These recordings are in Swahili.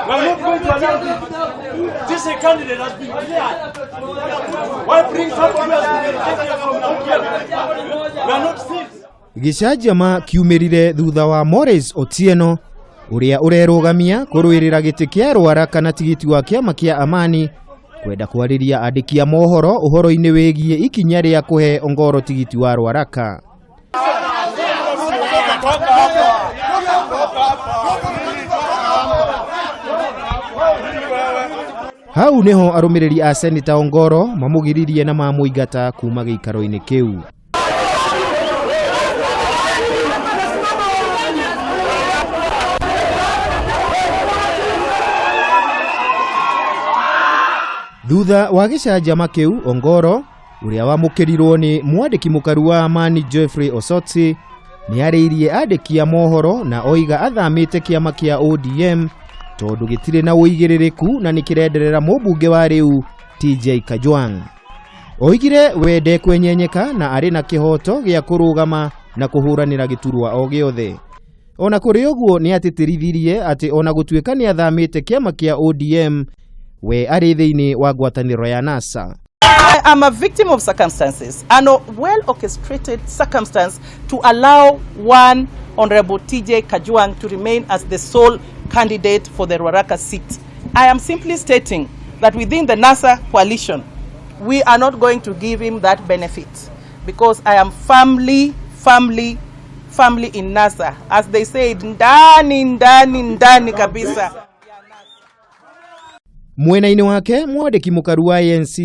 not going to allow this candidate has been cleared. Why bring somebody else from now? We are not thieves. Gicanjama kiumirire thutha wa Morris Otieno uria urerugamia kuruirira giti kia Ruaraka na tigiti wa kiama kia Amani kwenda kwariria andiki a Mohoro uhoro-ini wigie ikinya ria kuhe Ongoro tigiti wa Ruaraka. Hau niho arumiriri a Seneta Ongoro mamugiririe na mamuigata kuuma giikaro-ini kiu. Thutha wa gicanjama kiu, Ongoro uria wamukirirwo ni mwandiki mukaru wa Amani Morris ni ariirie andiki a Mohoro na oiga athamite kiama kia ODM tondu gitire na uigiririku na nikirenderera mumbunge wa riu TJ Kajwang. Oigire wende kwenyenyeka na ari na kihoto gia kurugama na kuhuranira giturwa o giothe. Ona kuri uguo ni atitirithirie ati ona gutuika ni athamite kiama kia ODM we ari thiini wa ngwataniro ya NASA. I am a victim of circumstances, and a well-orchestrated circumstance to allow one Honorable TJ Kajwang to remain as the sole candidate for the Ruaraka seat. I am simply stating that within the NASA coalition, we are not going to give him that benefit because I am firmly in NASA. As they said, ndani kabisa. Mwena-ini wake mwandiki mukaru wa ANC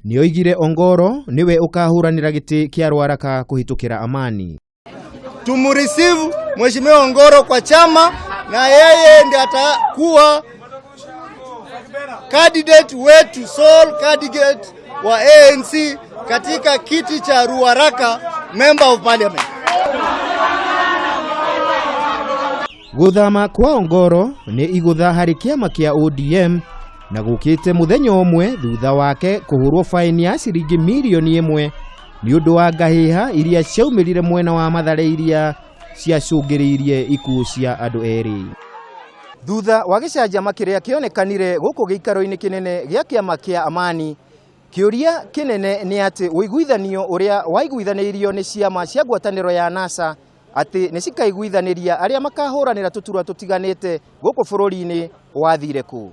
ni oigire Ongoro niwe ukahuranira giti kia Ruaraka kuhitukira Amani. Tumurisivu Mheshimiwa Ongoro kwa chama na yeye ndiye atakuwa candidate wetu, sole candidate wa ANC katika kiti cha Ruaraka member of parliament. Guthama kwa Ongoro ni igutha hari kiama kia ODM na gukite muthenya umwe thutha wake kuhurwo faini ya ciringi milioni 1 ni undu wa ngahiha iria ciaumirire mwena wa Mathare iria ciacungiriirie ikuũ cia andu eri. Thutha wa gicanjama kiria kionekanire guku giikaro-ini kinene gia kiama kia Amani, kiuria kinene ni ati uiguithanio uria waiguithanirio ni ciama cia ngwataniro ya NASA ati nicikaiguithaniria aria makahuranira tuturwa tutiganite guku bururi-ini wathire ku.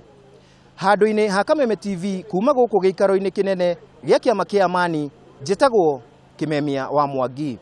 Handu-ini ha Kameme TV kuuma guku giikaro-ini kinene gia kiama kia Amani, njitagwo Kimemia wa Mwangi.